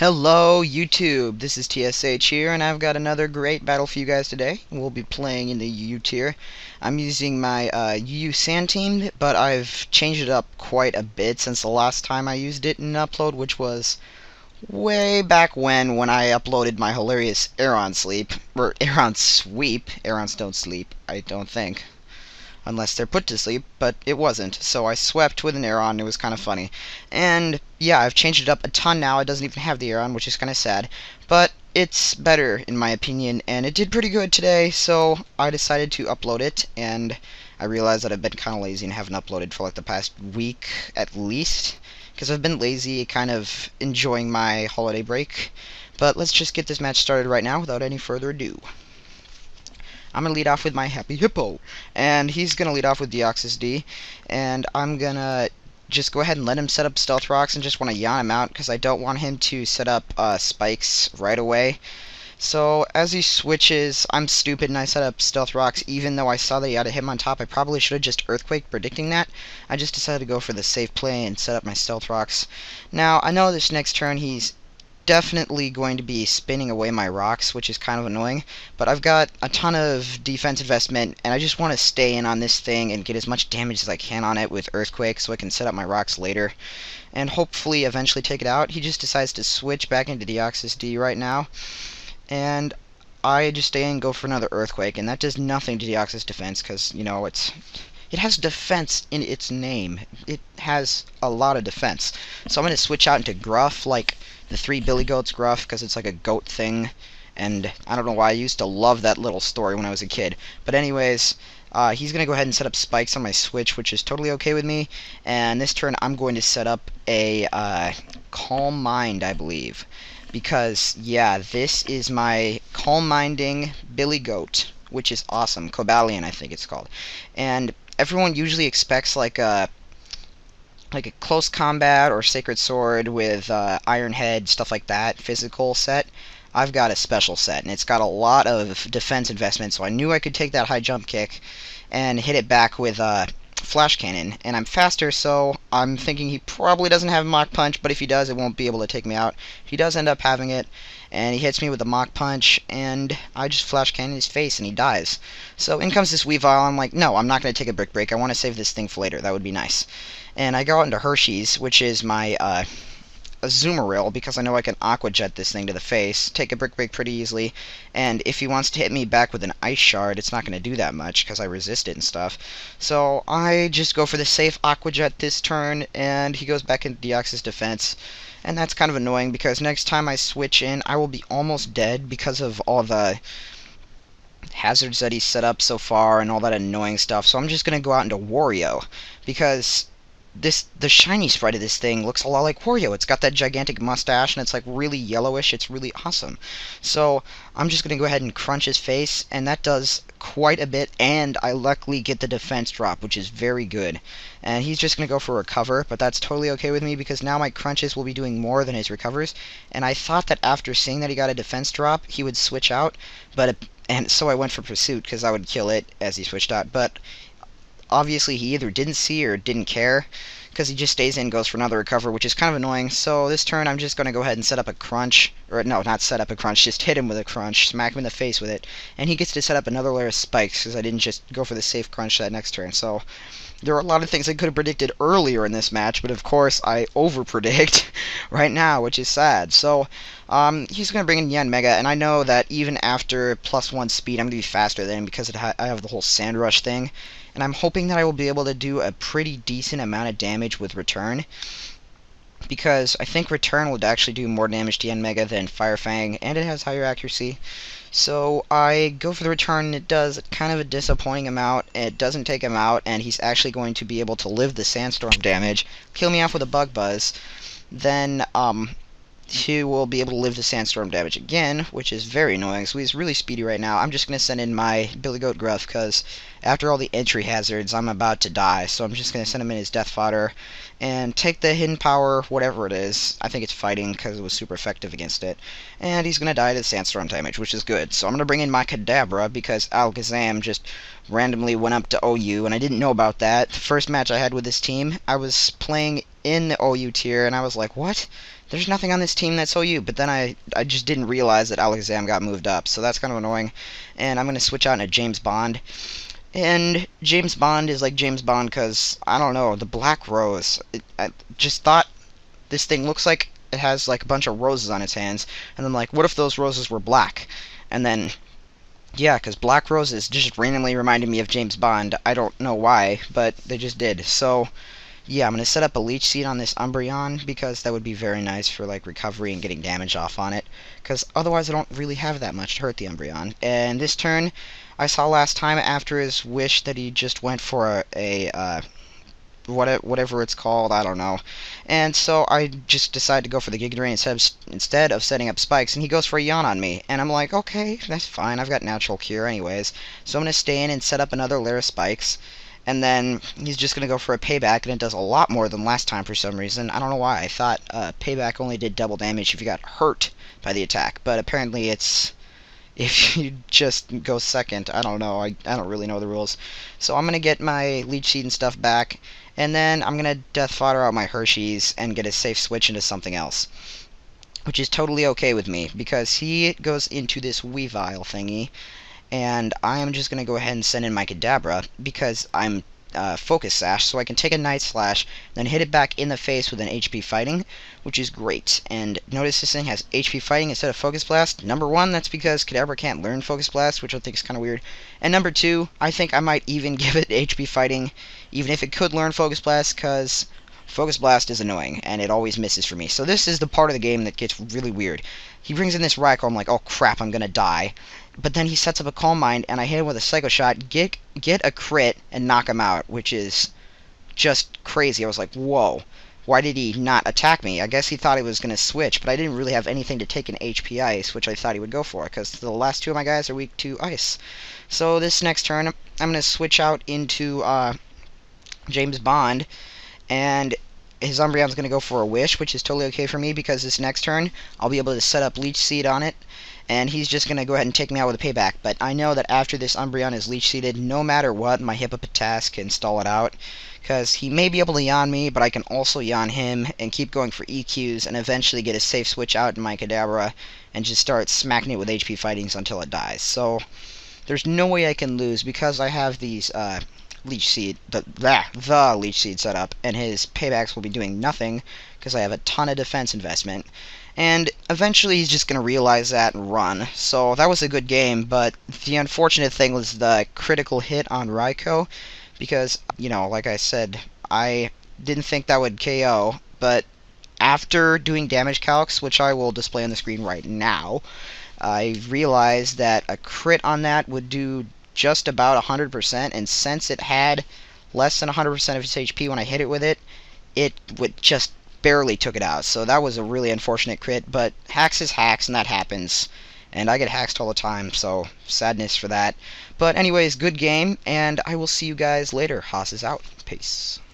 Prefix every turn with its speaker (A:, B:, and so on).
A: Hello YouTube, this is TSH here, and I've got another great battle for you guys today. We'll be playing in the UU tier. I'm using my UU Sand team, but I've changed it up quite a bit since the last time I used it in an upload, which was way back when I uploaded my hilarious Aeron sleep, or Aeron sweep. Aerons don't sleep, I don't think, unless they're put to sleep, but it wasn't. So I swept with an Aeron. It was kind of funny. And yeah, I've changed it up a ton now. It doesn't even have the Aeron, which is kind of sad. But it's better, in my opinion, and it did pretty good today, so I decided to upload it, and I realized that I've been kind of lazy and haven't uploaded for like the past week at least, because I've been lazy, kind of enjoying my holiday break. But let's just get this match started right now without any further ado. I'm going to lead off with my Happy Hippo, and he's going to lead off with Deoxys D, and I'm going to just go ahead and let him set up Stealth Rocks and just want to yawn him out because I don't want him to set up spikes right away. So as he switches, I'm stupid and I set up Stealth Rocks even though I saw that he had him on top. I probably should have just Earthquake predicting that. I just decided to go for the safe play and set up my Stealth Rocks. Now, I know this next turn he's definitely going to be spinning away my rocks, which is kind of annoying, but I've got a ton of defense investment and I just want to stay in on this thing and get as much damage as I can on it with Earthquake so I can set up my rocks later and hopefully eventually take it out. He just decides to switch back into Deoxys D right now, and I just stay in and go for another Earthquake, and that does nothing to Deoxys defense because, you know, it has defense in its name. It has a lot of defense. So I'm going to switch out into Gruff, like the Three Billy Goats Gruff, because it's like a goat thing. And I don't know why, I used to love that little story when I was a kid. But anyways, he's going to go ahead and set up spikes on my switch, which is totally okay with me. And this turn I'm going to set up a Calm Mind, I believe. Because, yeah, this is my Calm Minding Billy Goat, which is awesome. Cobalion, I think it's called. And everyone usually expects like a close combat or sacred sword with iron head, stuff like that, physical set. I've got a special set, and it's got a lot of defense investment, so I knew I could take that high jump kick and hit it back with flash cannon. And I'm faster, so I'm thinking he probably doesn't have Mach Punch, but if he does, it won't be able to take me out. He does end up having it, and he hits me with a Mach Punch, and I just flash cannon his face, and he dies. So in comes this Weavile. I'm like, no, I'm not going to take a Brick Break. I want to save this thing for later. That would be nice. And I go out into Hershey's, which is my Azumarill, because I know I can Aqua Jet this thing to the face, take a Brick Break pretty easily, and if he wants to hit me back with an Ice Shard, it's not going to do that much, because I resist it and stuff. So I just go for the safe Aqua Jet this turn, and he goes back into Deoxys defense. And that's kind of annoying, because next time I switch in, I will be almost dead because of all the hazards that he's set up so far and all that annoying stuff. So I'm just going to go out into Wario, because the shiny sprite of this thing looks a lot like Wario. It's got that gigantic mustache, and it's like really yellowish. It's really awesome. So I'm just going to go ahead and crunch his face, and that does quite a bit, and I luckily get the defense drop, which is very good. And he's just going to go for recover, but that's totally okay with me, because now my crunches will be doing more than his recovers. And I thought that after seeing that he got a defense drop, he would switch out, and so I went for Pursuit, because I would kill it as he switched out. But obviously he either didn't see or didn't care, because he just stays in and goes for another recover, which is kind of annoying. So this turn I'm just going to go ahead and set up a crunch, or no, not set up a crunch, just hit him with a crunch, smack him in the face with it, and he gets to set up another layer of spikes, because I didn't just go for the safe crunch that next turn. So there are a lot of things I could have predicted earlier in this match, but of course I overpredict right now, which is sad. So he's going to bring in Yanmega, and I know that even after +1 speed, I'm going to be faster than him because I have the whole Sand Rush thing. And I'm hoping that I will be able to do a pretty decent amount of damage with Return, because I think Return would actually do more damage to Yanmega than Fire Fang, and it has higher accuracy. So I go for the Return, and it does kind of a disappointing amount. It doesn't take him out, and he's actually going to be able to live the Sandstorm damage, kill me off with a Bug Buzz. Then he will be able to live the Sandstorm damage again, which is very annoying. So he's really speedy right now. I'm just going to send in my Billy Goat Gruff, because after all the entry hazards, I'm about to die. So I'm just going to send him in his Death Fodder and take the Hidden Power, whatever it is. I think it's Fighting, because it was super effective against it. And he's going to die to the Sandstorm damage, which is good. So I'm going to bring in my Kadabra, because Alakazam just randomly went up to OU, and I didn't know about that. The first match I had with this team, I was playing in the OU tier, and I was like, what? there's nothing on this team that's OU, but then I just didn't realize that Alakazam got moved up, so that's kind of annoying. And I'm going to switch out into James Bond. And James Bond is like James Bond because, I don't know, the Black Rose. I just thought this thing looks like it has like a bunch of roses on its hands. And then like, what if those roses were black? And then, yeah, because Black Roses just randomly reminded me of James Bond. I don't know why, but they just did. So, yeah, I'm going to set up a Leech Seed on this Umbreon because that would be very nice for like recovery and getting damage off on it. Because otherwise I don't really have that much to hurt the Umbreon. And this turn, I saw last time after his wish that he just went for whatever it's called, I don't know. And so I just decided to go for the Giga Drain instead of setting up spikes, and he goes for a yawn on me. And I'm like, okay, that's fine, I've got natural cure anyways. So I'm going to stay in and set up another layer of spikes. And then he's just going to go for a payback, and it does a lot more than last time for some reason. I don't know why. I thought payback only did double damage if you got hurt by the attack, but apparently it's if you just go second. I don't know. I don't really know the rules. So I'm going to get my Leech Seed and stuff back, and then I'm going to Death Fodder out my Hershey's and get a safe switch into something else, which is totally okay with me, because he goes into this Weavile thingy, and I am just going to go ahead and send in my Kadabra, because I'm Focus Sash, so I can take a Night Slash, then hit it back in the face with an HP Fighting, which is great. And notice this thing has HP Fighting instead of Focus Blast. Number one, that's because Kadabra can't learn Focus Blast, which I think is kind of weird. And number two, I think I might even give it HP Fighting, even if it could learn Focus Blast, because Focus Blast is annoying, and it always misses for me. So this is the part of the game that gets really weird. He brings in this Raikou, I'm like, oh crap, I'm gonna die. But then he sets up a Calm Mind, and I hit him with a Psycho Shot, get a crit, and knock him out, which is just crazy. I was like, whoa, why did he not attack me? I guess he thought he was going to switch, but I didn't really have anything to take an HP Ice, which I thought he would go for, because the last two of my guys are weak to Ice. So this next turn, I'm going to switch out into James Bond, and his Umbreon's going to go for a Wish, which is totally okay for me, because this next turn, I'll be able to set up Leech Seed on it, and he's just going to go ahead and take me out with a payback. But I know that after this Umbreon is Leech Seeded, no matter what, my Hippopotas can stall it out, because he may be able to yawn me, but I can also yawn him and keep going for EQs and eventually get a safe switch out in my Kadabra and just start smacking it with HP Fightings until it dies. So there's no way I can lose because I have these Leech Seed, the Leech Seed set up, and his paybacks will be doing nothing because I have a ton of defense investment. And eventually he's just going to realize that and run. So that was a good game, but the unfortunate thing was the critical hit on Raikou, because, you know, like I said, I didn't think that would KO, but after doing damage calcs, which I will display on the screen right now, I realized that a crit on that would do just about 100%, and since it had less than 100% of its HP when I hit it with it, it would just barely took it out. So that was a really unfortunate crit, but hacks is hacks, and that happens. And I get hacked all the time, so sadness for that. But anyways, good game, and I will see you guys later. Haas is out. Peace.